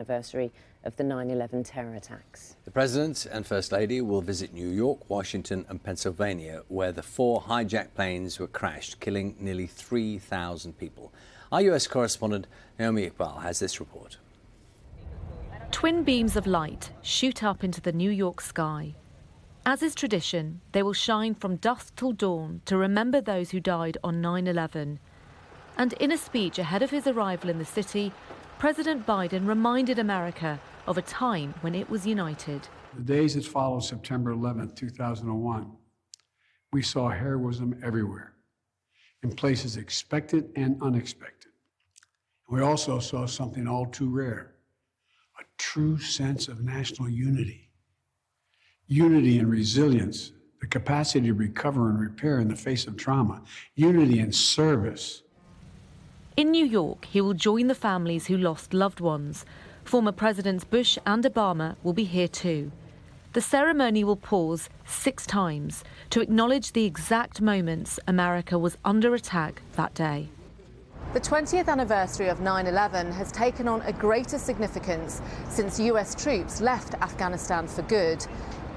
Anniversary of the 9/11 terror attacks. The President and First Lady will visit New York, Washington and Pennsylvania, where the 4 hijacked planes were crashed, killing nearly 3,000 people. Our US correspondent Naomi Iqbal has this report. Twin beams of light shoot up into the New York sky. As is tradition, they will shine from dusk till dawn to remember those who died on 9/11. And in a speech ahead of his arrival in the city, President Biden reminded America of a time when it was united. The days that followed September 11th, 2001, we saw heroism everywhere, in places expected and unexpected. We also saw something all too rare, a true sense of national unity. Unity and resilience, the capacity to recover and repair in the face of trauma, unity and service. In New York, he will join the families who lost loved ones. Former Presidents Bush and Obama will be here too. The ceremony will pause 6 times to acknowledge the exact moments America was under attack that day. The 20th anniversary of 9/11 has taken on a greater significance since US troops left Afghanistan for good.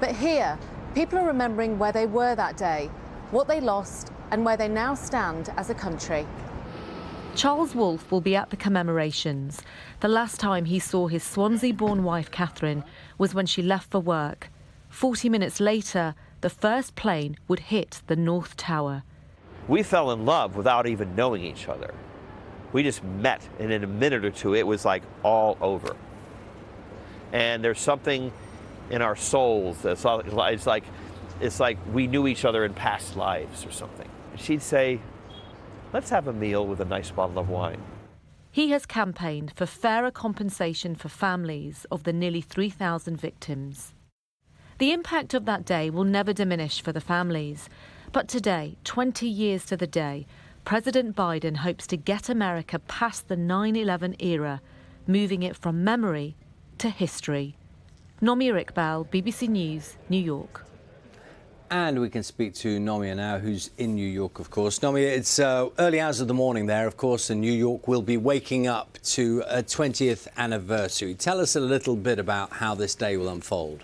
But here, people are remembering where they were that day, what they lost, and where they now stand as a country. Charles Wolfe will be at the commemorations. The last time he saw his Swansea-born wife, Catherine, was when she left for work. 40 minutes later, the first plane would hit the North Tower. We fell in love without even knowing each other. We just met, and in a minute or two, it was like all over. And there's something in our souls that's it's like we knew each other in past lives or something. She'd say, "Let's have a meal with a nice bottle of wine." He has campaigned for fairer compensation for families of the nearly 3,000 victims. The impact of that day will never diminish for the families. But today, 20 years to the day, President Biden hopes to get America past the 9/11 era, moving it from memory to history. Naomi Iqbal, BBC News, New York. And we can speak to Nomia now, who's in New York, of course. Nomia, it's early hours of the morning there, of course, and New York will be waking up to a 20th anniversary. Tell us a little bit about how this day will unfold.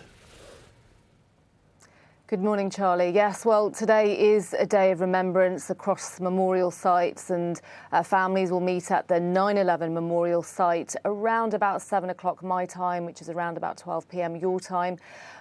Good morning, Charlie. Yes, well, today is a day of remembrance across memorial sites, and families will meet at the 9/11 memorial site around about 7 o'clock my time, which is around about 12 p.m. your time.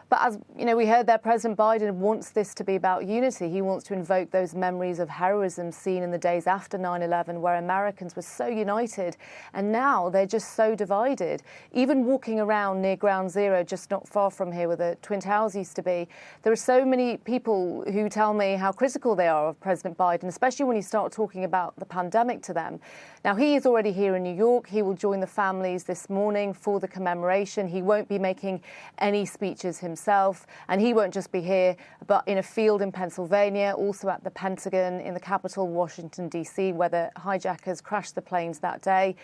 But as you know, we heard there, President Biden wants this to be about unity. He wants to invoke those memories of heroism seen in the days after 9/11, where Americans were so united, and now they're just so divided. Even walking around near Ground Zero, just not far from here, where the Twin Towers used to be, there are so many people who tell me how critical they are of President Biden, especially when you start talking about the pandemic to them. Now, he is already here in New York. He will join the families this morning for the commemoration. He won't be making any speeches himself, and he won't just be here, but in a field in Pennsylvania, also at the Pentagon in the capital, Washington, D.C., where the hijackers crashed the planes that day.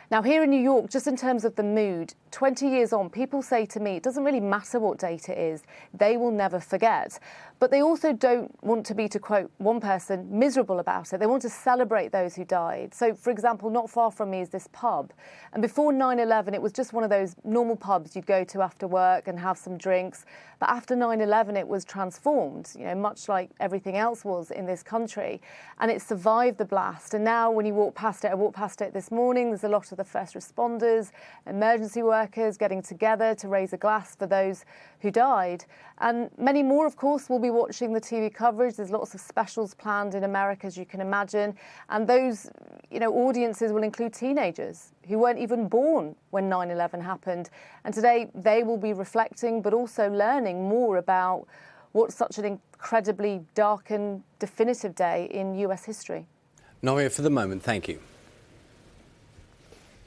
Now, here in New York, just in terms of the mood, 20 years on, people say to me, it doesn't really matter what date it is, they will never forget. But they also don't want to be, to quote one person, miserable about it. They want to celebrate those who died. So, for example, not far from me is this pub. And before 9/11, it was just one of those normal pubs you'd go to after work and have some drinks. But after 9/11, it was transformed, you know, much like everything else was in this country. And it survived the blast. And now when you walk past it, I walked past it this morning, there's a lot of the first responders, emergency workers getting together to raise a glass for those who died. And many more, of course, will be watching the TV coverage. There's lots of specials planned in America, as you can imagine. And those, you know, audiences will include teenagers who weren't even born when 9/11 happened. And today they will be reflecting, but also learning more about what's such an incredibly dark and definitive day in US history. Nomia, for the moment, thank you.